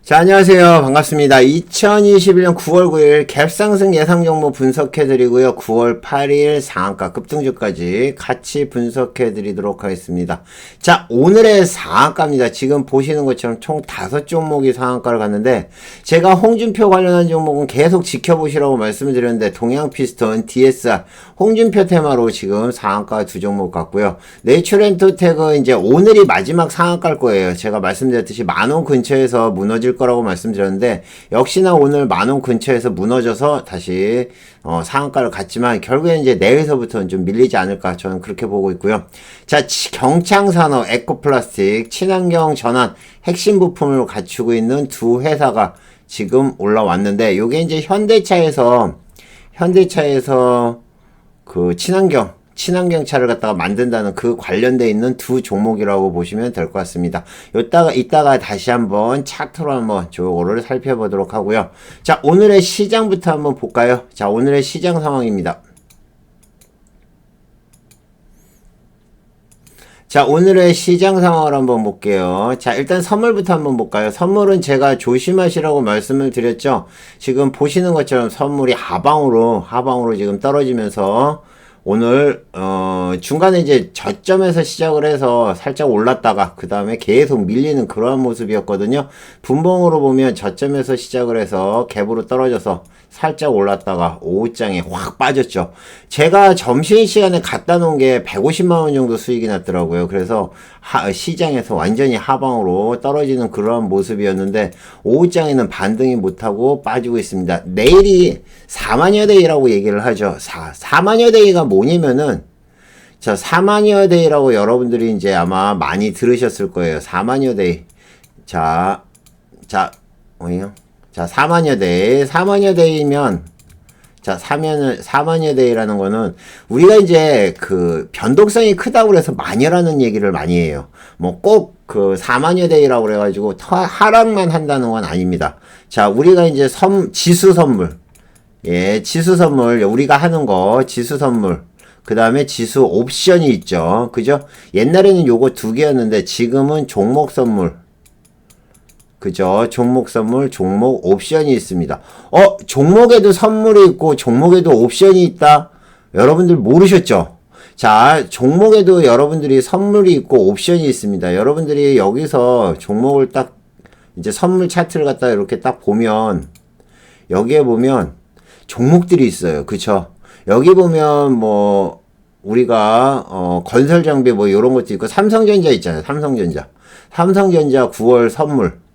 자, 안녕하세요. 반갑습니다. 2021년 9월 9일 갭상승 예상 종목 분석해드리고요. 9월 8일 상한가 급등주까지 같이 분석해드리도록 하겠습니다. 자, 오늘의 상한가입니다. 지금 보시는 것처럼 총 5종목이 상한가를 갔는데, 제가 홍준표 관련한 종목은 계속 지켜보시라고 말씀을 드렸는데, 동양피스톤, DSR, 홍준표 테마로 지금 상한가 2종목 갔고요. 내추렌토텍은 이제 오늘이 마지막 상한가일 거예요. 제가 말씀드렸듯이 10,000원 근처에서 무너질 거라고 말씀드렸는데, 역시나 오늘 10,000원 근처에서 무너져서 다시 상한가를 갔지만 결국엔 이제 내일서부터는 좀 밀리지 않을까, 저는 그렇게 보고 있고요. 자, 경창산업, 에코플라스틱, 친환경 전환 핵심 부품을 갖추고 있는 두 회사가 지금 올라왔는데, 요게 이제 현대차에서 그 친환경차를 갖다가 만든다는 그 관련돼 있는 두 종목이라고 보시면 될 것 같습니다. 이따가 다시 한번 차트로 한번 저거를 살펴보도록 하고요. 자, 오늘의 시장부터 한번 볼까요? 자, 오늘의 시장 상황입니다. 자, 오늘의 시장 상황을 한번 볼게요. 자, 일단 선물부터 한번 볼까요? 선물은 제가 조심하시라고 말씀을 드렸죠. 지금 보시는 것처럼 선물이 하방으로 지금 떨어지면서 오늘 중간에 이제 저점에서 시작을 해서 살짝 올랐다가 그 다음에 계속 밀리는 그러한 모습이었거든요. 분봉으로 보면 저점에서 시작을 해서 갭으로 떨어져서 살짝 올랐다가 오후장에 확 빠졌죠. 제가 점심시간에 갖다 놓은 게 150만원 정도 수익이 났더라고요. 그래서 시장에서 완전히 하방으로 떨어지는 그러한 모습이었는데, 오후장에는 반등이 못하고 빠지고 있습니다. 내일이 4만여대이라고 얘기를 하죠. 4만여대이가 뭐냐면은, 자, 4만여대이라고 여러분들이 이제 아마 많이 들으셨을 거예요. 4만여대이. 자, 4만여대이면, 자, 4만여대이라는 거는, 우리가 이제 그 변동성이 크다고 해서 마녀라는 얘기를 많이 해요. 뭐 꼭 그 4만여대이라고 그래가지고 하락만 한다는 건 아닙니다. 자, 우리가 이제 지수 선물. 예, 지수 선물. 우리가 하는 거, 지수 선물. 그 다음에 지수 옵션이 있죠. 그죠? 옛날에는 요거 2개였는데, 지금은 종목 선물. 그죠? 종목 선물, 종목 옵션이 있습니다. 종목에도 선물이 있고, 종목에도 옵션이 있다? 여러분들 모르셨죠? 자, 종목에도 여러분들이 선물이 있고, 옵션이 있습니다. 여러분들이 여기서 종목을 딱, 이제 선물 차트를 갖다가 이렇게 딱 보면, 여기에 보면, 종목들이 있어요. 그쵸? 여기 보면, 뭐, 우리가, 건설장비 뭐, 요런 것도 있고, 삼성전자 있잖아요. 삼성전자 9월 선물.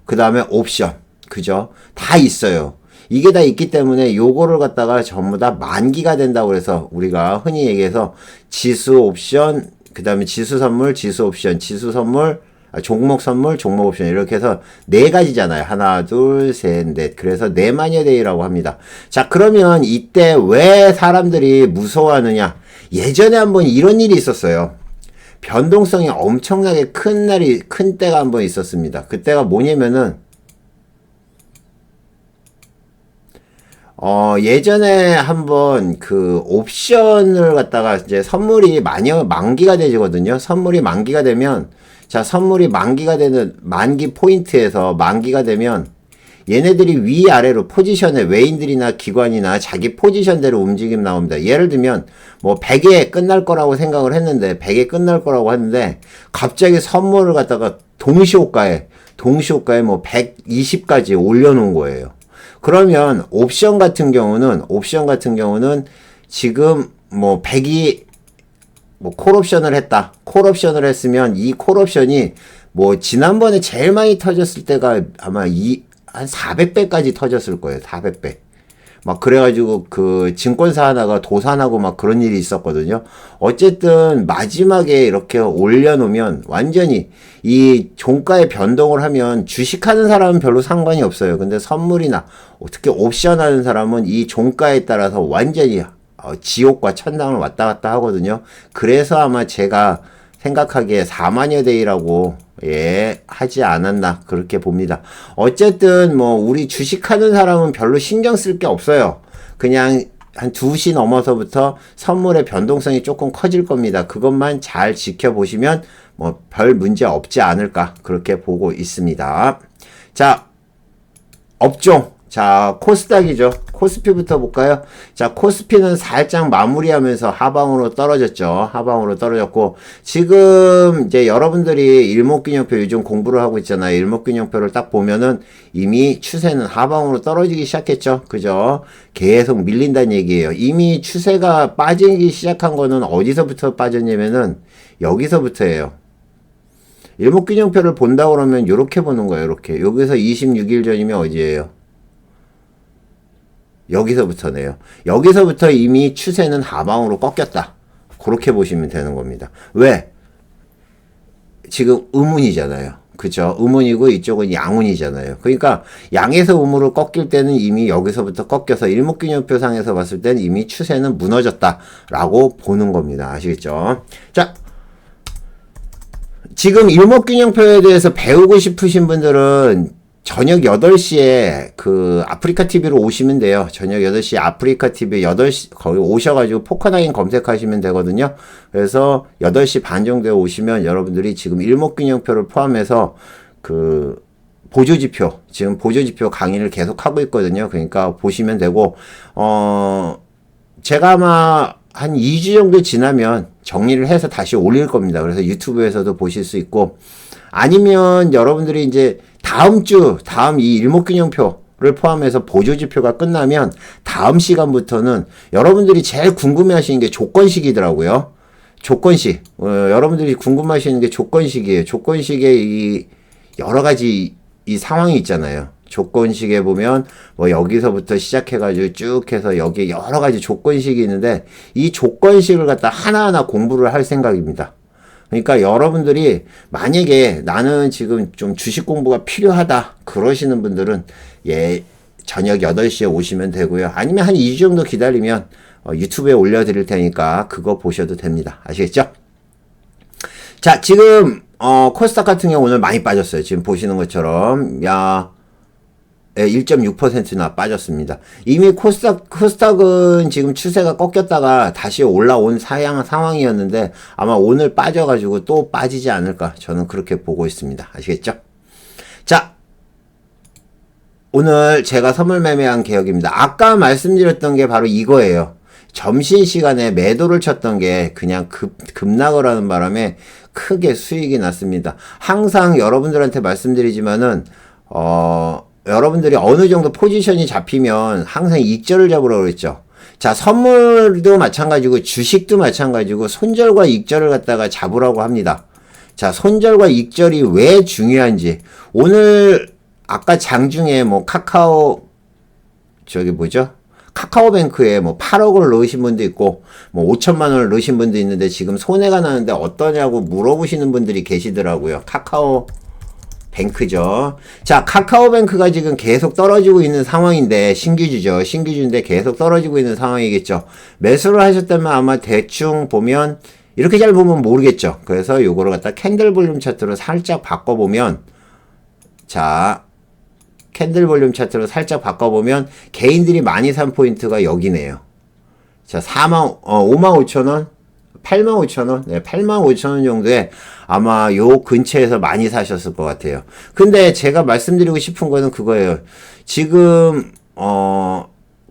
그 다음에 옵션. 그죠? 다 있어요. 이게 다 있기 때문에 요거를 갖다가 전부 다 만기가 된다고 해서 우리가 흔히 얘기해서 지수 옵션, 그 다음에 지수 선물, 지수 옵션, 지수 선물, 종목 선물, 종목 옵션 이렇게 해서 4가지잖아요. 하나, 둘, 셋, 넷. 그래서 4만여대이라고 합니다. 자, 그러면 이때 왜 사람들이 무서워하느냐? 예전에 한번 이런 일이 있었어요. 변동성이 엄청나게 큰 때가 한번 있었습니다. 그때가 뭐냐면은, 예전에 한번 그 옵션을 갖다가 이제 선물이 만기가 되거든요. 선물이 만기가 되면, 자, 선물이 만기가 되는 만기 포인트에서 만기가 되면 얘네들이 위아래로 포지션에 외인들이나 기관이나 자기 포지션대로 움직임 나옵니다. 예를 들면 뭐 100에 끝날 거라고 생각을 했는데 100에 끝날 거라고 했는데 갑자기 선물을 갖다가 동시호가에 뭐 120까지 올려놓은 거예요. 그러면 옵션 같은 경우는 지금 뭐 100이 뭐 콜옵션을 했다. 콜옵션을 했으면 이 콜옵션이 뭐 지난번에 제일 많이 터졌을 때가 아마 한 400배까지 터졌을 거예요. 400배. 막 그래가지고 그 증권사 하나가 도산하고 막 그런 일이 있었거든요. 어쨌든 마지막에 이렇게 올려놓으면 완전히 이 종가의 변동을 하면 주식하는 사람은 별로 상관이 없어요. 근데 선물이나 특히 옵션 하는 사람은 이 종가에 따라서 완전히 지옥과 천당을 왔다 갔다 하거든요. 그래서 아마 제가 생각하기에 4만여대이라고 하지 않았나 그렇게 봅니다. 어쨌든 뭐 우리 주식하는 사람은 별로 신경 쓸 게 없어요. 그냥 한 2시 넘어서부터 선물의 변동성이 조금 커질 겁니다. 그것만 잘 지켜보시면 뭐 별 문제 없지 않을까 그렇게 보고 있습니다. 자, 업종. 자, 코스닥이죠. 코스피부터 볼까요? 자, 코스피는 살짝 마무리하면서 하방으로 떨어졌죠. 하방으로 떨어졌고, 지금 이제 여러분들이 일목균형표 요즘 공부를 하고 있잖아요. 일목균형표를 딱 보면은 이미 추세는 하방으로 떨어지기 시작했죠. 그죠? 계속 밀린다는 얘기예요. 이미 추세가 빠지기 시작한 거는 어디서부터 빠졌냐면은 여기서부터예요. 일목균형표를 본다 그러면 요렇게 보는 거예요. 요렇게. 여기서 26일 전이면 어디예요? 여기서부터네요. 여기서부터 이미 추세는 하방으로 꺾였다. 그렇게 보시면 되는 겁니다. 왜? 지금 음운이잖아요. 그쵸? 음운이고 이쪽은 양운이잖아요. 그러니까 양에서 음으로 꺾일 때는 이미 여기서부터 꺾여서 일목균형표 상에서 봤을 때는 이미 추세는 무너졌다. 라고 보는 겁니다. 아시겠죠? 자, 지금 일목균형표에 대해서 배우고 싶으신 분들은 저녁 8시에 그 아프리카 TV로 오시면 돼요. 저녁 8시 아프리카 TV 8시 거기 오셔가지고 포커나인 검색하시면 되거든요. 그래서 8시 반 정도에 오시면 여러분들이 지금 일목균형표를 포함해서 그 보조지표, 지금 보조지표 강의를 계속 하고 있거든요. 그러니까 보시면 되고, 제가 아마 한 2주 정도 지나면 정리를 해서 다시 올릴 겁니다. 그래서 유튜브에서도 보실 수 있고, 아니면 여러분들이 이제 다음 이 일목균형표를 포함해서 보조지표가 끝나면 다음 시간부터는 여러분들이 제일 궁금해 하시는 게 조건식이더라고요. 조건식. 여러분들이 궁금해 하시는 게 조건식이에요. 조건식에 이 여러 가지 이 상황이 있잖아요. 조건식에 보면 뭐 여기서부터 시작해가지고 쭉 해서 여기에 여러 가지 조건식이 있는데 이 조건식을 갖다 하나하나 공부를 할 생각입니다. 그러니까 여러분들이 만약에 나는 지금 좀 주식 공부가 필요하다 그러시는 분들은 저녁 8시에 오시면 되고요. 아니면 한 2주 정도 기다리면 유튜브에 올려드릴 테니까 그거 보셔도 됩니다. 아시겠죠? 자, 지금 코스닥 같은 경우 오늘 많이 빠졌어요. 지금 보시는 것처럼 1.6%나 빠졌습니다. 이미 코스닥은 지금 추세가 꺾였다가 다시 올라온 상황이었는데 아마 오늘 빠져가지고 또 빠지지 않을까 저는 그렇게 보고 있습니다. 아시겠죠? 자, 오늘 제가 선물 매매한 개혁입니다. 아까 말씀드렸던 게 바로 이거예요. 점심시간에 매도를 쳤던 게 그냥 급락을 하는 바람에 크게 수익이 났습니다. 항상 여러분들한테 말씀드리지만은 여러분들이 어느 정도 포지션이 잡히면 항상 익절을 잡으라고 그랬죠. 자, 선물도 마찬가지고 주식도 마찬가지고 손절과 익절을 갖다가 잡으라고 합니다. 자, 손절과 익절이 왜 중요한지 오늘 아까 장중에 뭐 카카오뱅크에 뭐 8억을 넣으신 분도 있고 뭐 5천만 원을 넣으신 분도 있는데 지금 손해가 나는데 어떠냐고 물어보시는 분들이 계시더라고요. 뱅크죠. 자, 카카오뱅크가 지금 계속 떨어지고 있는 상황인데, 신규주죠. 신규주인데 계속 떨어지고 있는 상황이겠죠. 매수를 하셨다면 아마 대충 보면, 이렇게 잘 보면 모르겠죠. 그래서 요거를 갖다 캔들 볼륨 차트로 살짝 바꿔보면, 자, 캔들 볼륨 차트로 살짝 바꿔보면, 개인들이 많이 산 포인트가 여기네요. 자, 55,000원? 85,000원? 네, 85,000원 정도에 아마 요 근처에서 많이 사셨을 것 같아요. 근데 제가 말씀드리고 싶은 거는 그거예요. 지금,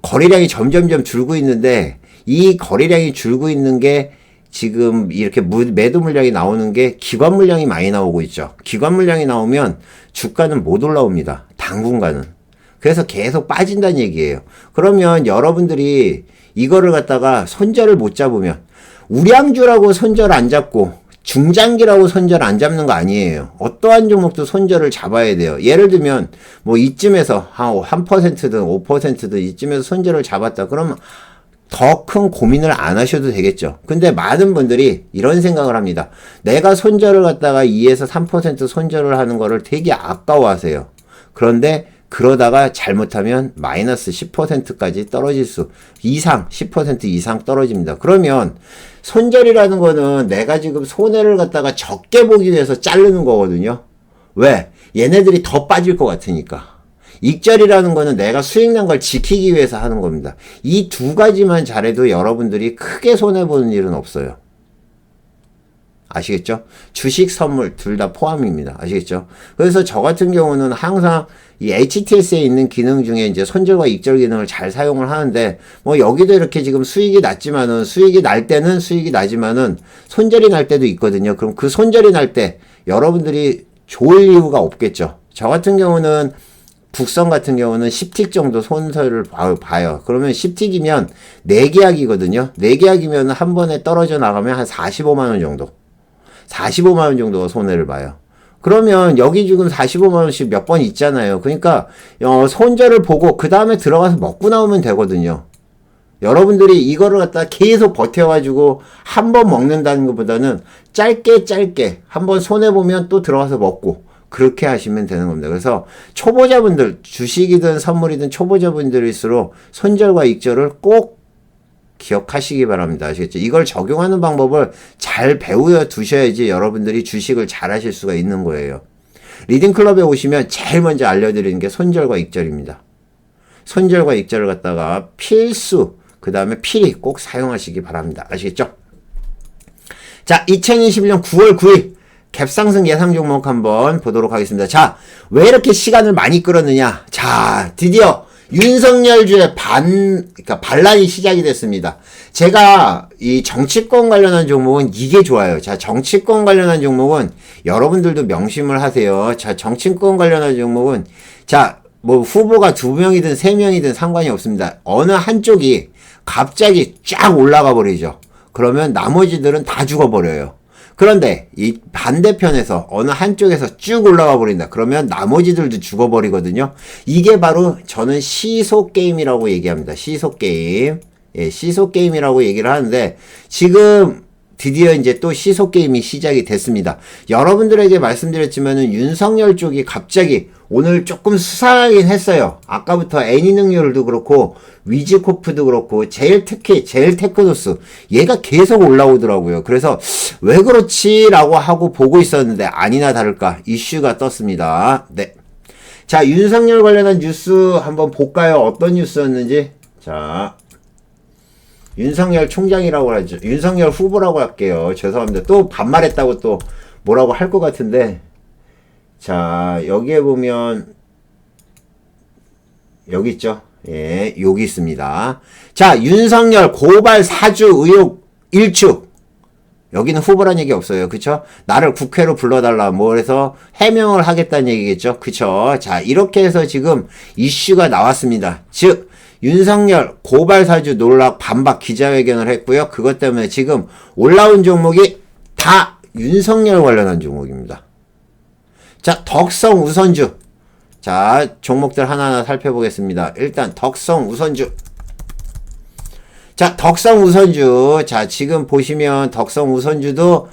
거래량이 점점점 줄고 있는데, 이 거래량이 줄고 있는 게 지금 이렇게 매도 물량이 나오는 게 기관 물량이 많이 나오고 있죠. 기관 물량이 나오면 주가는 못 올라옵니다. 당분간은. 그래서 계속 빠진다는 얘기예요. 그러면 여러분들이 이거를 갖다가 손절을 못 잡으면, 우량주라고 손절 안 잡고 중장기라고 손절 안 잡는 거 아니에요. 어떠한 종목도 손절을 잡아야 돼요. 예를 들면 뭐 이쯤에서 한 1%든 5%든 이쯤에서 손절을 잡았다. 그러면 더 큰 고민을 안 하셔도 되겠죠. 근데 많은 분들이 이런 생각을 합니다. 내가 손절을 갖다가 2에서 3% 손절을 하는 거를 되게 아까워하세요. 그런데 그러다가 잘못하면 마이너스 10%까지 떨어질 10% 이상 떨어집니다. 그러면 손절이라는 거는 내가 지금 손해를 갖다가 적게 보기 위해서 자르는 거거든요. 왜? 얘네들이 더 빠질 것 같으니까. 익절이라는 거는 내가 수익 난 걸 지키기 위해서 하는 겁니다. 이 두 가지만 잘해도 여러분들이 크게 손해보는 일은 없어요. 아시겠죠? 주식, 선물 둘 다 포함입니다. 아시겠죠? 그래서 저 같은 경우는 항상 이 HTS에 있는 기능 중에 이제 손절과 익절 기능을 잘 사용을 하는데, 뭐 여기도 이렇게 지금 수익이 낮지만은, 수익이 날 때는 수익이 나지만은 손절이 날 때도 있거든요. 그럼 그 손절이 날 때 여러분들이 좋을 이유가 없겠죠. 저 같은 경우는 국선 같은 경우는 10틱 정도 손절을 봐요. 그러면 10틱이면 4계약이거든요. 4계약이면 한 번에 떨어져 나가면 한 45만원 정도. 45만원 정도가 손해를 봐요. 그러면 여기 지금 45만원씩 몇 번 있잖아요. 그러니까 손절을 보고 그 다음에 들어가서 먹고 나오면 되거든요. 여러분들이 이거를 갖다 계속 버텨가지고 한 번 먹는다는 것보다는 짧게 한번 손해보면 또 들어가서 먹고 그렇게 하시면 되는 겁니다. 그래서 초보자분들, 주식이든 선물이든 초보자분들일수록 손절과 익절을 꼭 기억하시기 바랍니다. 아시겠죠? 이걸 적용하는 방법을 잘 배워 두셔야지 여러분들이 주식을 잘 하실 수가 있는 거예요. 리딩클럽에 오시면 제일 먼저 알려드리는 게 손절과 익절입니다. 손절과 익절을 갖다가 필수, 그 다음에 필히 꼭 사용하시기 바랍니다. 아시겠죠? 자, 2021년 9월 9일 갭상승 예상 종목 한번 보도록 하겠습니다. 자, 왜 이렇게 시간을 많이 끌었느냐? 자, 드디어 윤석열주의 그러니까 반란이 시작이 됐습니다. 제가 이 정치권 관련한 종목은 이게 좋아요. 자, 정치권 관련한 종목은 여러분들도 명심을 하세요. 자, 정치권 관련한 종목은 자, 뭐 후보가 2명이든 3명이든 상관이 없습니다. 어느 한쪽이 갑자기 쫙 올라가 버리죠. 그러면 나머지들은 다 죽어버려요. 그런데 이 반대편에서 어느 한쪽에서 쭉 올라가 버린다. 그러면 나머지들도 죽어버리거든요. 이게 바로 저는 시소게임이라고 얘기합니다. 시소게임. 예, 시소게임이라고 얘기를 하는데 지금 드디어 이제 또 시소게임이 시작이 됐습니다. 여러분들에게 말씀드렸지만은 윤석열 쪽이 갑자기 오늘 조금 수상하긴 했어요. 아까부터 애니능률도 그렇고 위즈코프도 그렇고 특히 제일테크노스 얘가 계속 올라오더라고요. 그래서 왜 그렇지? 라고 하고 보고 있었는데 아니나 다를까 이슈가 떴습니다. 네. 자, 윤석열 관련한 뉴스 한번 볼까요? 어떤 뉴스였는지. 자, 윤석열 총장이라고 하죠. 윤석열 후보라고 할게요. 죄송합니다. 또 반말했다고 또 뭐라고 할 것 같은데. 자, 여기에 보면 여기 있죠. 예, 여기 있습니다. 자, 윤석열 고발 사주 의혹 일축. 여기는 후보란 얘기 없어요. 그쵸? 나를 국회로 불러달라. 뭐 해서 해명을 하겠다는 얘기겠죠. 그쵸? 자, 이렇게 해서 지금 이슈가 나왔습니다. 즉, 윤석열 고발 사주 놀락 반박 기자회견을 했고요. 그것 때문에 지금 올라온 종목이 다 윤석열 관련한 종목입니다. 자, 덕성 우선주. 자, 종목들 하나하나 살펴보겠습니다. 일단 덕성 우선주. 자, 덕성 우선주. 자, 지금 보시면 덕성 우선주도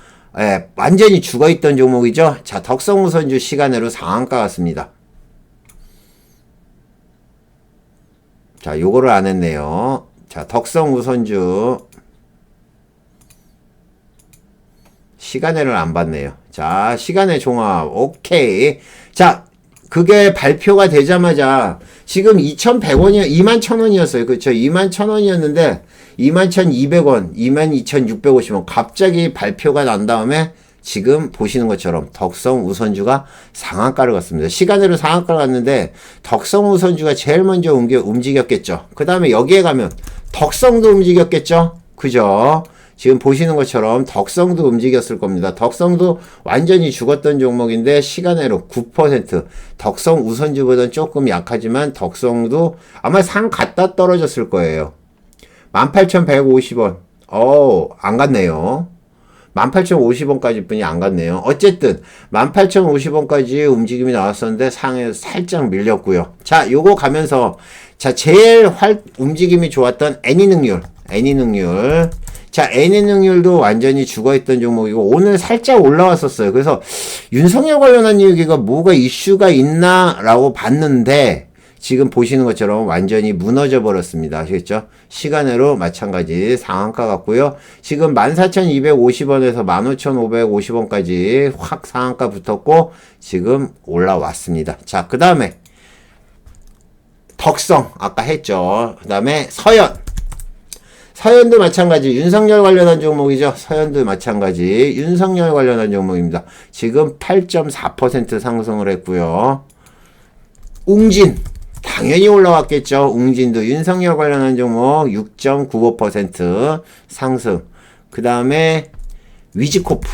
완전히 죽어있던 종목이죠. 자, 덕성 우선주 시간으로 상한가 같습니다. 자, 요거를 안 했네요. 자, 덕성 우선주. 시간외를 안 봤네요. 자, 시간외 종합. 오케이. 자, 그게 발표가 되자마자 지금 2,100원이요. 21,000원이었어요. 그렇죠? 21,000원이었는데 21,200원, 22,650원 갑자기 발표가 난 다음에 지금 보시는 것처럼 덕성 우선주가 상한가를 갔습니다. 시간으로 상한가를 갔는데 덕성 우선주가 제일 먼저 움직였겠죠. 그 다음에 여기에 가면 덕성도 움직였겠죠. 그죠? 지금 보시는 것처럼 덕성도 움직였을 겁니다. 덕성도 완전히 죽었던 종목인데 시간으로 9%. 덕성 우선주보다는 조금 약하지만 덕성도 아마 상 갔다 떨어졌을 거예요. 18,150원. 안 갔네요. 18,050원까지 뿐이 안 갔네요. 어쨌든 18,050원까지 움직임이 나왔었는데 상에 살짝 밀렸고요. 자, 요거 가면서 자, 제일 움직임이 좋았던 애니능률. 자, 애니능률도 완전히 죽어있던 종목이고 오늘 살짝 올라왔었어요. 그래서 윤석열 관련한 얘기가 뭐가 이슈가 있나 라고 봤는데 지금 보시는 것처럼 완전히 무너져 버렸습니다. 아시겠죠? 시간으로 마찬가지 상한가 같고요. 지금 14,250원에서 15,550원까지 확 상한가 붙었고 지금 올라왔습니다. 자, 그 다음에 덕성 아까 했죠. 그 다음에 서현도 마찬가지 윤석열 관련한 종목이죠. 서현도 마찬가지 윤석열 관련한 종목입니다. 지금 8.4% 상승을 했고요. 웅진 당연히 올라왔겠죠. 웅진도 윤석열 관련한 종목 6.95% 상승. 그 다음에 위즈코프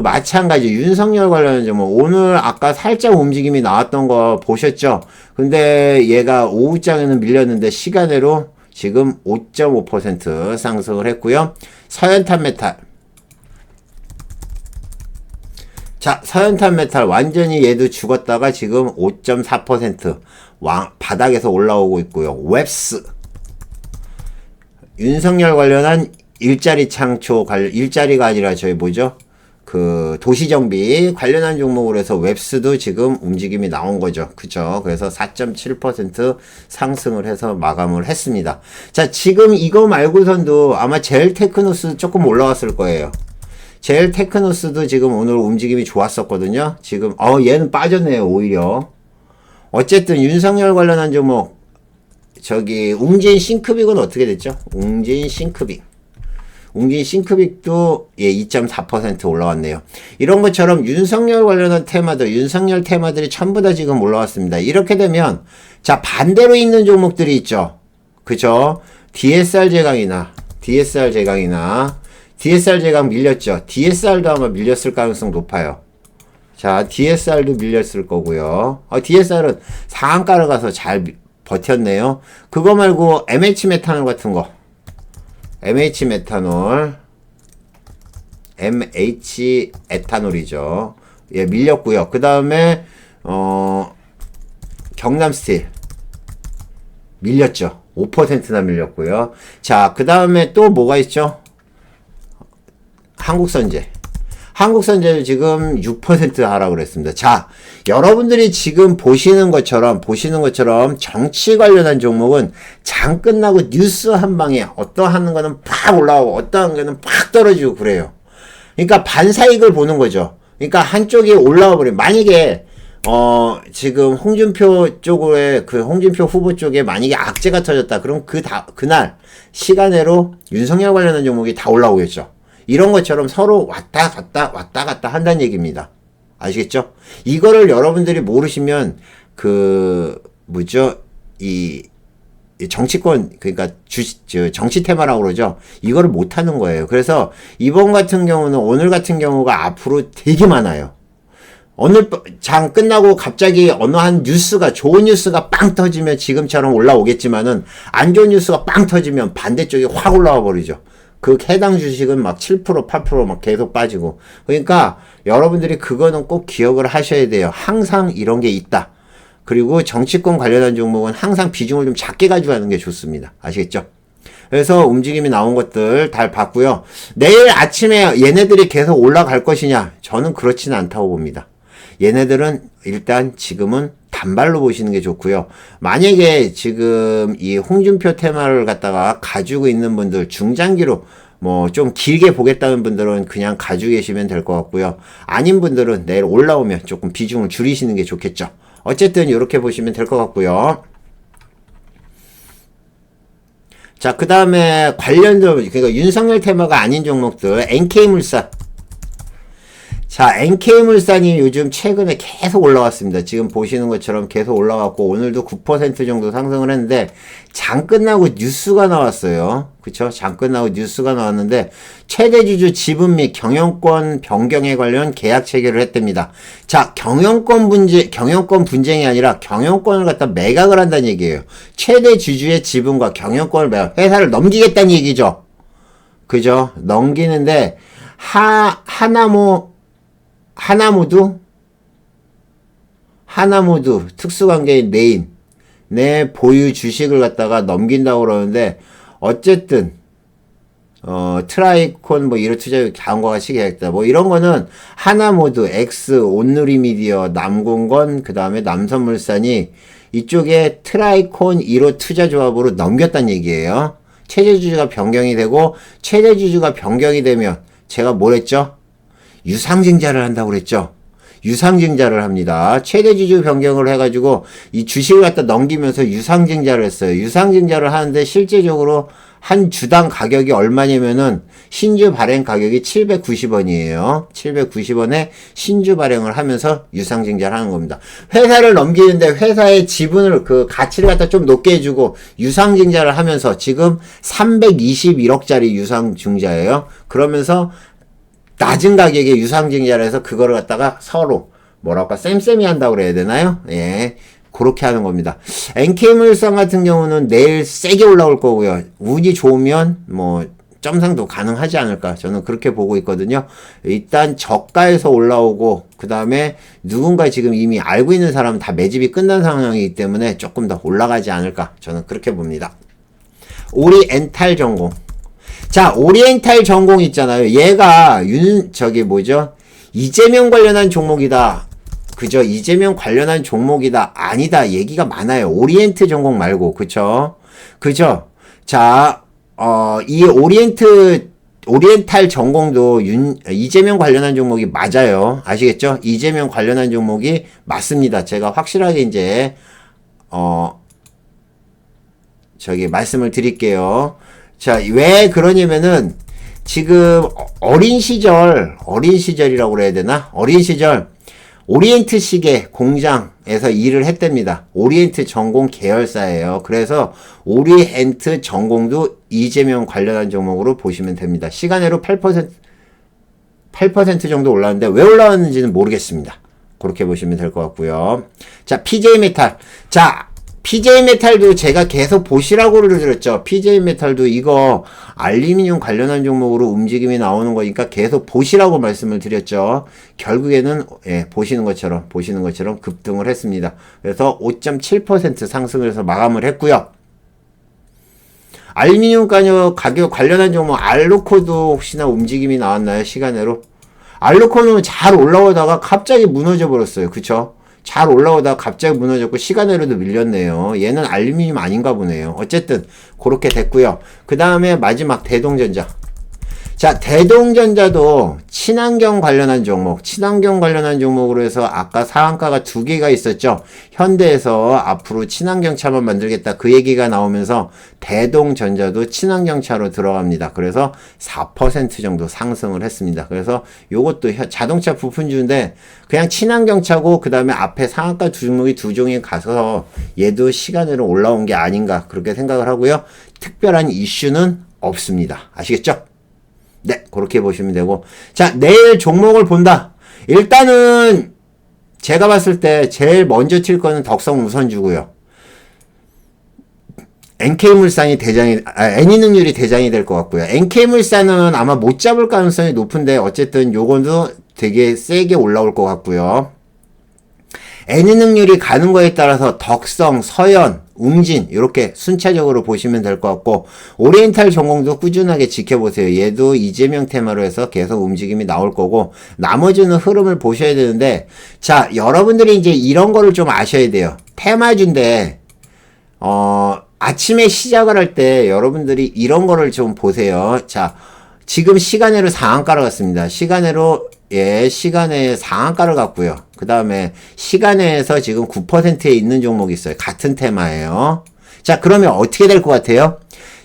마찬가지 윤석열 관련한 종목 오늘 아까 살짝 움직임이 나왔던 거 보셨죠? 근데 얘가 오후장에는 밀렸는데 시간으로 지금 5.5% 상승을 했고요. 서현탄메탈 자, 서현탄메탈 완전히 얘도 죽었다가 지금 5.4% 바닥에서 올라오고 있고요. 웹스 윤석열 관련한 일자리 창초 일자리가 아니라 저희 뭐죠? 그 도시정비 관련한 종목으로 해서 웹스도 지금 움직임이 나온 거죠. 그죠? 그래서 4.7% 상승을 해서 마감을 했습니다. 자, 지금 이거 말고선도 아마 젤테크노스 조금 올라왔을 거예요. 젤테크노스도 지금 오늘 움직임이 좋았었거든요. 지금 얘는 빠졌네요. 오히려. 어쨌든 윤석열 관련한 종목 저기 웅진 싱크빅은 어떻게 됐죠? 웅진 싱크빅도 2.4% 올라왔네요. 이런 것처럼 윤석열 관련한 윤석열 테마들이 전부 다 지금 올라왔습니다. 이렇게 되면 자 반대로 있는 종목들이 있죠. 그죠? DSR 제강이나 DSR 제강 밀렸죠. DSR도 아마 밀렸을 가능성 높아요. 자, DSR도 밀렸을 거고요. DSR은 상한가를 가서 잘 버텼네요. 그거 말고 MH 메탄올 같은 거. MH 에탄올이죠. 예, 밀렸고요. 그 다음에 경남스틸 밀렸죠. 5%나 밀렸고요. 자, 그 다음에 또 뭐가 있죠? 한국선제도 지금 6% 하락을 그랬습니다. 자, 여러분들이 지금 보시는 것처럼 정치 관련한 종목은 장 끝나고 뉴스 한 방에 어떠한 거는 팍 올라오고 어떠한 거는 팍 떨어지고 그래요. 그러니까 반사익을 보는 거죠. 그러니까 한쪽이 올라와 버려요. 만약에 지금 홍준표 후보 쪽에 만약에 악재가 터졌다. 그럼 그날 시간으로 윤석열 관련한 종목이 다 올라오겠죠. 이런 것처럼 서로 왔다 갔다 한다는 얘기입니다. 아시겠죠? 이거를 여러분들이 모르시면 이 정치권 그러니까 정치 테마라고 그러죠. 이거를 못 하는 거예요. 그래서 오늘 같은 경우가 앞으로 되게 많아요. 오늘 장 끝나고 갑자기 어느 한 좋은 뉴스가 빵 터지면 지금처럼 올라오겠지만은 안 좋은 뉴스가 빵 터지면 반대쪽에 확 올라와 버리죠. 그 해당 주식은 막 7%, 8% 막 계속 빠지고. 그러니까 여러분들이 그거는 꼭 기억을 하셔야 돼요. 항상 이런 게 있다. 그리고 정치권 관련한 종목은 항상 비중을 좀 작게 가져가는 게 좋습니다. 아시겠죠? 그래서 움직임이 나온 것들 잘 봤고요. 내일 아침에 얘네들이 계속 올라갈 것이냐? 저는 그렇지는 않다고 봅니다. 얘네들은 일단 지금은 단발로 보시는 게 좋고요. 만약에 지금 이 홍준표 테마를 갖다가 가지고 있는 분들 중장기로 뭐 좀 길게 보겠다는 분들은 그냥 가지고 계시면 될 것 같고요. 아닌 분들은 내일 올라오면 조금 비중을 줄이시는 게 좋겠죠. 어쨌든 이렇게 보시면 될 것 같고요. 자, 그 다음에 그러니까 윤석열 테마가 아닌 종목들 NK물산. 자, NK물산이 요즘 최근에 계속 올라왔습니다. 지금 보시는 것처럼 계속 올라왔고 오늘도 9% 정도 상승을 했는데 장 끝나고 뉴스가 나왔어요. 그쵸? 장 끝나고 뉴스가 나왔는데 최대주주 지분 및 경영권 변경에 관련 계약 체결을 했답니다. 자, 경영권 분쟁이 아니라 경영권을 갖다 매각을 한다는 얘기예요. 최대주주의 지분과 경영권을 회사를 넘기겠다는 얘기죠. 그죠? 넘기는데 하나모두 특수관계인 네임 내 보유 주식을 갖다가 넘긴다고 그러는데 어쨌든 트라이콘 이런 투자 다음과 같이 계획다. 이런 거는 하나모두 X 온누리미디어 남공건 그 다음에 남선물산이 이쪽에 트라이콘 1호 투자조합으로 넘겼다는 얘기예요. 최대주주가 변경이 되고 최대주주가 변경이 되면 제가 뭘 했죠? 유상증자를 한다고 그랬죠. 유상증자를 합니다. 최대 지주 변경을 해가지고 이 주식을 갖다 넘기면서 유상증자를 했어요. 유상증자를 하는데 실제적으로 한 주당 가격이 얼마냐면은 신주 발행 가격이 790원이에요. 790원에 신주 발행을 하면서 유상증자를 하는 겁니다. 회사를 넘기는데 회사의 지분을 그 가치를 갖다 좀 높게 해주고 유상증자를 하면서 지금 321억짜리 유상증자예요. 그러면서 낮은 가격에 유상증자를 해서 그거를 갖다가 서로 뭐랄까 쌤쌤이 한다고 그래야 되나요? 예. 그렇게 하는 겁니다. NK물산 같은 경우는 내일 세게 올라올 거고요. 운이 좋으면 뭐 점상도 가능하지 않을까 저는 그렇게 보고 있거든요. 일단 저가에서 올라오고 그 다음에 누군가 지금 이미 알고 있는 사람은 다 매집이 끝난 상황이기 때문에 조금 더 올라가지 않을까 저는 그렇게 봅니다. 오리엔탈 전공. 자, 오리엔탈 전공 있잖아요. 얘가 이재명 관련한 종목이다. 그죠? 이재명 관련한 종목이다. 아니다. 얘기가 많아요. 오리엔트 전공 말고. 그쵸? 그죠? 자, 이 오리엔탈 전공도 이재명 관련한 종목이 맞아요. 아시겠죠? 이재명 관련한 종목이 맞습니다. 제가 확실하게 이제, 말씀을 드릴게요. 자, 왜 그러냐면은, 지금 어린 시절이라고 그래야 되나? 어린 시절, 오리엔트 시계 공장에서 일을 했답니다. 오리엔트 전공 계열사예요. 그래서 오리엔트 전공도 이재명 관련한 종목으로 보시면 됩니다. 시간으로 8% 정도 올랐는데 왜 올라왔는지는 모르겠습니다. 그렇게 보시면 될 것 같고요. 자, PJ메탈. 자, PJ메탈도 제가 계속 보시라고를 드렸죠. PJ메탈도 이거 알루미늄 관련한 종목으로 움직임이 나오는 거니까 계속 보시라고 말씀을 드렸죠. 결국에는 보시는 것처럼 급등을 했습니다. 그래서 5.7% 상승을 해서 마감을 했고요. 알루미늄 가격 관련한 종목 알루코도 혹시나 움직임이 나왔나요? 시간으로. 알루코는 잘 올라오다가 갑자기 무너져 버렸어요. 그쵸? 잘 올라오다가 갑자기 무너졌고 시간으로도 밀렸네요. 얘는 알루미늄 아닌가 보네요. 어쨌든 그렇게 됐고요. 그 다음에 마지막 대동전자. 자, 대동전자도 친환경 관련한 종목으로 해서 아까 상한가가 두 개가 있었죠. 현대에서 앞으로 친환경 차만 만들겠다 그 얘기가 나오면서 대동전자도 친환경 차로 들어갑니다. 그래서 4% 정도 상승을 했습니다. 그래서 요것도 자동차 부품주인데 그냥 친환경 차고 그 다음에 앞에 상한가 두 종목이 두 종이 가서 얘도 시간으로 올라온 게 아닌가 그렇게 생각을 하고요. 특별한 이슈는 없습니다. 아시겠죠? 네, 그렇게 보시면 되고. 자, 내일 종목을 본다. 일단은 제가 봤을 때 제일 먼저 튈 거는 덕성 우선주고요. NK물산이 N이능률이 대장이 될 것 같고요. NK물산은 아마 못 잡을 가능성이 높은데 어쨌든 요건도 되게 세게 올라올 것 같고요. N이능률이 가는 거에 따라서 덕성, 서현, 웅진 이렇게 순차적으로 보시면 될 것 같고 오리엔탈 전공도 꾸준하게 지켜보세요. 얘도 이재명 테마로 해서 계속 움직임이 나올 거고 나머지는 흐름을 보셔야 되는데 자, 여러분들이 이제 이런 거를 좀 아셔야 돼요. 테마주인데 아침에 시작을 할 때 여러분들이 이런 거를 좀 보세요. 자, 지금 시간으로 상한가를 갔습니다. 시간에 상한가를 갔고요. 그 다음에 시간에서 지금 9%에 있는 종목이 있어요. 같은 테마예요. 자, 그러면 어떻게 될 것 같아요?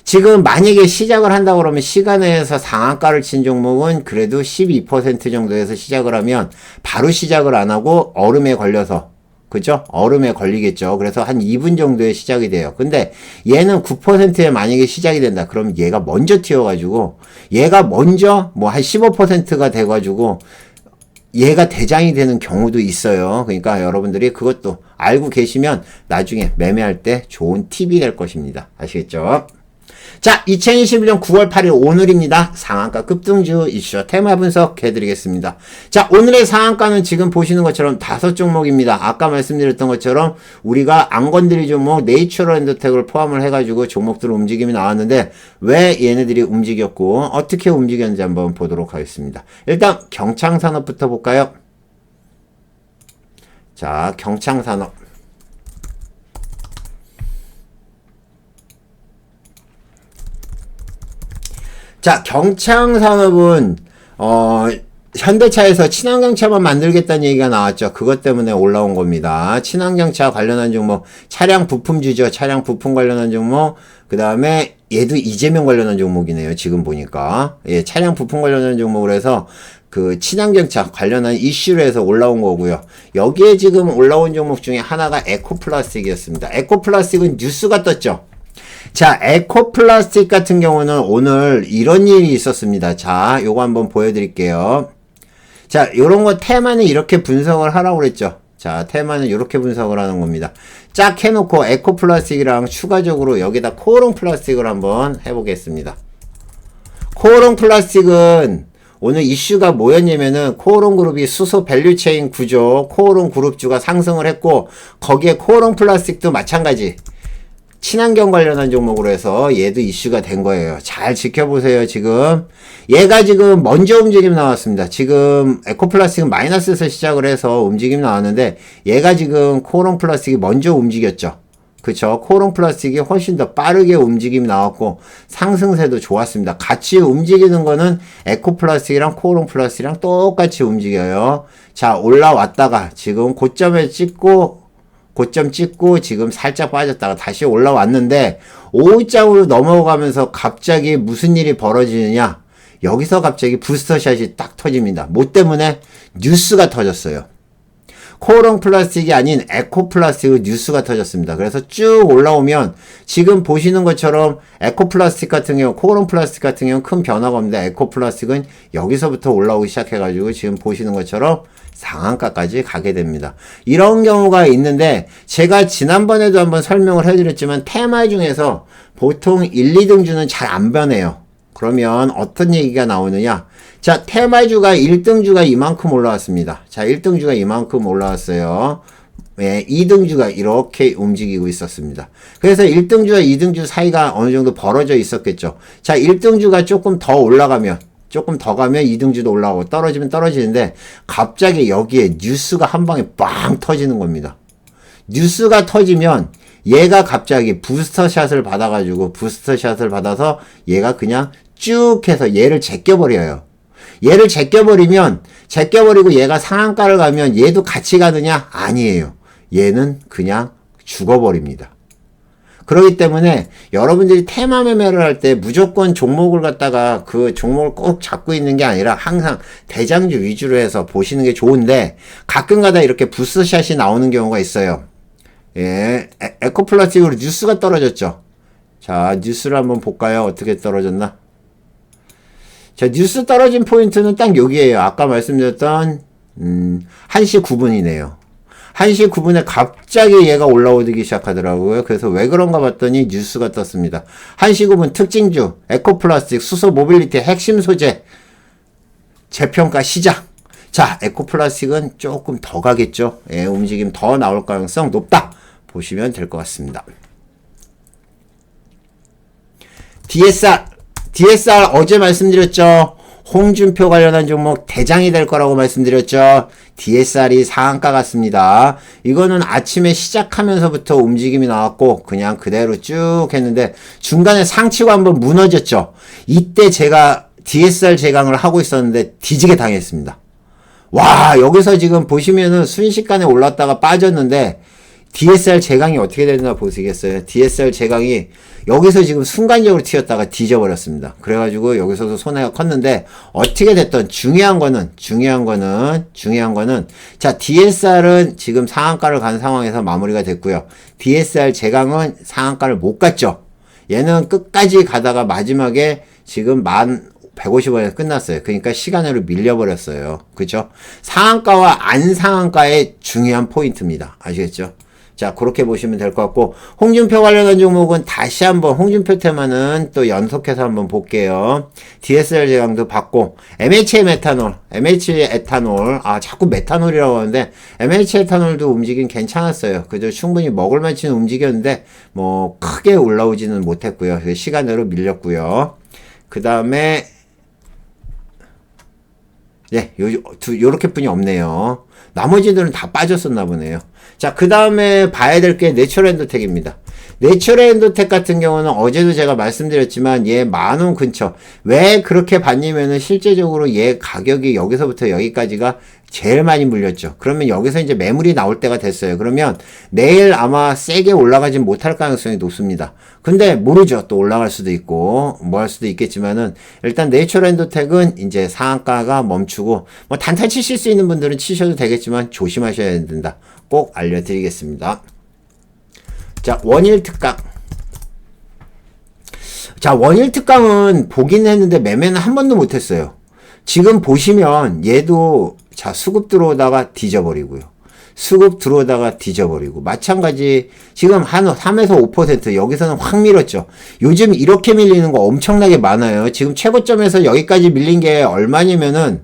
지금 만약에 시작을 한다 그러면 시간에서 상한가를 친 종목은 그래도 12% 정도에서 시작을 하면 바로 시작을 안 하고 얼음에 걸려서 그죠? 얼음에 걸리겠죠. 그래서 한 2분 정도에 시작이 돼요. 근데 얘는 9%에 만약에 시작이 된다. 그럼 얘가 먼저 튀어가지고 얘가 먼저 뭐 한 15%가 돼가지고 얘가 대장이 되는 경우도 있어요. 그러니까 여러분들이 그것도 알고 계시면 나중에 매매할 때 좋은 팁이 될 것입니다. 아시겠죠? 자, 2021년 9월 8일 오늘입니다. 상한가 급등주 이슈 테마 분석해드리겠습니다. 자, 오늘의 상한가는 지금 보시는 것처럼 5종목입니다. 아까 말씀드렸던 것처럼 우리가 안 건드릴 종목 네이처럴 엔더텍을 포함을 해가지고 종목들 움직임이 나왔는데 왜 얘네들이 움직였고 어떻게 움직였는지 한번 보도록 하겠습니다. 일단 경창산업부터 볼까요? 자, 경창산업. 자, 경창산업은 현대차에서 친환경차만 만들겠다는 얘기가 나왔죠. 그것 때문에 올라온 겁니다. 친환경차 관련한 종목, 차량 부품주죠. 차량 부품 관련한 종목, 그 다음에 얘도 이재명 관련한 종목이네요. 지금 보니까. 예, 차량 부품 관련한 종목으로 해서 그 친환경차 관련한 이슈로 해서 올라온 거고요. 여기에 지금 올라온 종목 중에 하나가 에코플라스틱이었습니다. 에코플라스틱은 뉴스가 떴죠. 자, 에코플라스틱 같은 경우는 오늘 이런 일이 있었습니다. 자, 요거 한번 보여드릴게요. 자, 요런 거 테마는 이렇게 분석을 하라고 그랬죠. 자, 테마는 이렇게 분석을 하는 겁니다. 쫙 해놓고 에코플라스틱이랑 추가적으로 여기다 코오롱 플라스틱을 한번 해보겠습니다. 코오롱 플라스틱은 오늘 이슈가 뭐였냐면은 코오롱 그룹이 수소 밸류체인 구조, 코오롱 그룹주가 상승을 했고 거기에 코오롱 플라스틱도 마찬가지. 친환경 관련한 종목으로 해서 얘도 이슈가 된 거예요. 잘 지켜보세요. 지금 얘가 지금 먼저 움직임 나왔습니다. 지금 에코플라스틱은 마이너스에서 시작을 해서 움직임 나왔는데 얘가 지금 코오롱 플라스틱이 먼저 움직였죠. 그쵸? 코오롱 플라스틱이 훨씬 더 빠르게 움직임이 나왔고 상승세도 좋았습니다. 같이 움직이는 거는 에코플라스틱이랑 코오롱 플라스틱이랑 똑같이 움직여요. 자, 올라왔다가 지금 고점 찍고 지금 살짝 빠졌다가 다시 올라왔는데 5장으로 넘어가면서 갑자기 무슨 일이 벌어지느냐, 여기서 갑자기 부스터샷이 딱 터집니다. 뭐 때문에? 뉴스가 터졌어요. 코오롱 플라스틱이 아닌 에코플라스틱 뉴스가 터졌습니다. 그래서 쭉 올라오면 지금 보시는 것처럼 에코플라스틱 같은 경우, 코오롱 플라스틱 같은 경우는 큰 변화가 없는데 에코플라스틱은 여기서부터 올라오기 시작해가지고 지금 보시는 것처럼 상한가까지 가게 됩니다. 이런 경우가 있는데 제가 지난번에도 한번 설명을 해드렸지만 테마 중에서 보통 1, 2등주는 잘 안 변해요. 그러면 어떤 얘기가 나오느냐? 자, 테마주가 1등주가 이만큼 올라왔습니다. 자, 1등주가 이만큼 올라왔어요. 예, 2등주가 이렇게 움직이고 있었습니다. 그래서 1등주와 2등주 사이가 어느 정도 벌어져 있었겠죠. 자, 1등주가 조금 더 올라가면, 조금 더 가면 2등주도 올라가고 떨어지면 떨어지는데 갑자기 여기에 뉴스가 한 방에 빵 터지는 겁니다. 뉴스가 터지면 얘가 갑자기 부스터샷을 받아서 얘가 그냥 쭉 해서 얘를 제껴버려요. 얘를 제껴버리고 얘가 상한가를 가면 얘도 같이 가느냐? 아니에요. 얘는 그냥 죽어버립니다. 그렇기 때문에 여러분들이 테마 매매를 할 때 무조건 종목을 갖다가 그 종목을 꼭 잡고 있는 게 아니라 항상 대장주 위주로 해서 보시는 게 좋은데 가끔가다 이렇게 부스샷이 나오는 경우가 있어요. 예, 에코플라스틱으로 뉴스가 떨어졌죠. 자, 뉴스를 한번 볼까요? 어떻게 떨어졌나? 자, 뉴스 떨어진 포인트는 딱 여기에요. 아까 말씀드렸던 1시 9분이네요. 1시 9분에 갑자기 얘가 올라오기 시작하더라고요. 그래서 왜 그런가 봤더니 뉴스가 떴습니다. 1시 9분 특징주, 에코플라스틱, 수소 모빌리티 핵심 소재, 재평가 시작. 자, 에코플라스틱은 조금 더 가겠죠. 예, 움직임 더 나올 가능성 높다. 보시면 될 것 같습니다. DSR 어제 말씀드렸죠. 홍준표 관련한 종목 대장이 될 거라고 말씀드렸죠. DSR이 상한가 같습니다. 이거는 아침에 시작하면서부터 움직임이 나왔고 그냥 그대로 쭉 했는데 중간에 상치고 한번 무너졌죠. 이때 제가 DSR 제강을 하고 있었는데 뒤지게 당했습니다. 와, 여기서 지금 보시면은 순식간에 올랐다가 빠졌는데 DSR 제강이 어떻게 되나 보시겠어요? DSR 제강이 여기서 지금 순간적으로 튀었다가 뒤져버렸습니다. 그래가지고 여기서도 손해가 컸는데 어떻게 됐든 중요한 거는 자, DSR은 지금 상한가를 간 상황에서 마무리가 됐고요. DSR 제강은 상한가를 못 갔죠. 얘는 끝까지 가다가 마지막에 지금 1,150원에서 끝났어요. 그러니까 시간으로 밀려버렸어요. 그죠? 상한가와 안 상한가의 중요한 포인트입니다. 아시겠죠? 자, 그렇게 보시면 될 것 같고, 홍준표 관련한 종목은 다시 한번, 홍준표 테마는 또 연속해서 한번 볼게요. DSR 제강도 받고, MHA 에탄올, 자꾸 메탄올이라고 하는데, MHA 에탄올도 움직임 괜찮았어요. 그죠? 충분히 먹을 만치는 움직였는데, 뭐, 크게 올라오지는 못했고요. 시간으로 밀렸고요. 그 다음에, 예, 요렇게 뿐이 없네요. 나머지들은 다 빠졌었나 보네요. 자, 그 다음에 봐야 될 게 내추럴엔더텍입니다. 내추럴엔도텍 같은 경우는 어제도 제가 말씀드렸지만 얘 10,000원 근처. 왜 그렇게 봤냐면은 실제적으로 얘 가격이 여기서부터 여기까지가 제일 많이 물렸죠. 그러면 여기서 이제 매물이 나올 때가 됐어요. 그러면 내일 아마 세게 올라가진 못할 가능성이 높습니다. 근데 모르죠. 또 올라갈 수도 있고 뭐 할 수도 있겠지만은 일단 내추럴엔도텍은 이제 상한가가 멈추고 뭐 단타 치실 수 있는 분들은 치셔도 되겠지만 조심하셔야 된다. 꼭 알려드리겠습니다. 자, 원일 특강. 자, 원일 특강은 보긴 했는데 매매는 한 번도 못 했어요. 지금 보시면 얘도 자, 수급 들어오다가 뒤져버리고요. 수급 들어오다가 뒤져버리고. 마찬가지, 지금 한 3에서 5% 여기서는 확 밀었죠. 요즘 이렇게 밀리는 거 엄청나게 많아요. 지금 최고점에서 여기까지 밀린 게 얼마냐면은,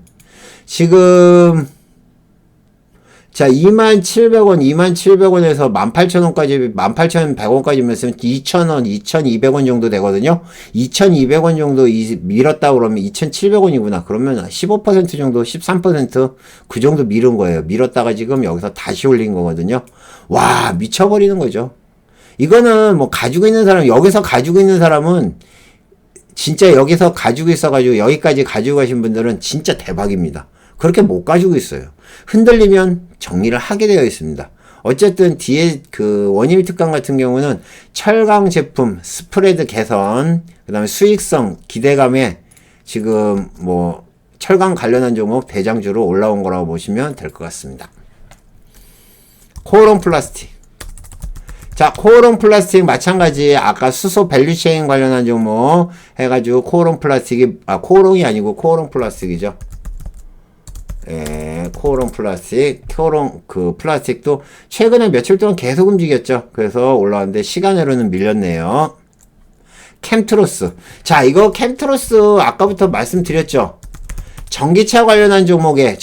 지금, 자, 27,000원, 27,000원에서 18,000원까지, 18,100원까지 밀었으면 2,000원, 2,200원 정도 되거든요. 2,200원 정도 밀었다 그러면 2,700원이구나. 그러면 15% 정도, 13%그 정도 밀은 거예요. 밀었다가 지금 여기서 다시 올린 거거든요. 와, 미쳐버리는 거죠. 이거는 뭐 가지고 있는 사람, 여기서 가지고 있는 사람은 진짜 여기서 가지고 있어가지고 여기까지 가지고 가신 분들은 진짜 대박입니다. 그렇게 못 가지고 있어요. 흔들리면 정리를 하게 되어 있습니다. 어쨌든 뒤에 그 원일 특강 같은 경우는 철강 제품 스프레드 개선, 그 다음에 수익성 기대감에 지금 뭐 철강 관련한 종목 대장주로 올라온 거라고 보시면 될 것 같습니다. 코오롱 플라스틱. 자, 코오롱 플라스틱 마찬가지 아까 수소 밸류체인 관련한 종목 해가지고 코오롱 플라스틱이 코오롱이 아니고 코오롱 플라스틱이죠. 예, 코오롱 플라스틱, 코오롱 그 플라스틱도 최근에 며칠 동안 계속 움직였죠. 그래서 올라왔는데 시간으로는 밀렸네요. 캠트로스. 자, 이거 캠트로스 아까부터 말씀드렸죠. 전기차 관련한 종목에,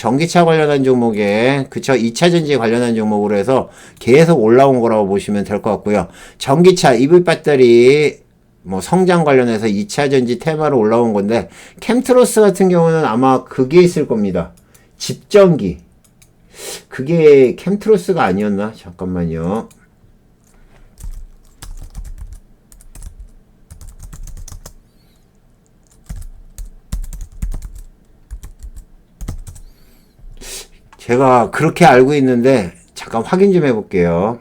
그쵸, 2차전지 관련한 종목으로 해서 계속 올라온 거라고 보시면 될 것 같고요. 전기차, EV 배터리, 뭐 성장 관련해서 2차전지 테마로 올라온 건데, 캠트로스 같은 경우는 아마 그게 있을 겁니다. 집전기. 그게 캠트로스가 아니었나? 잠깐만요. 제가 그렇게 알고 있는데 잠깐 확인 좀 해볼게요.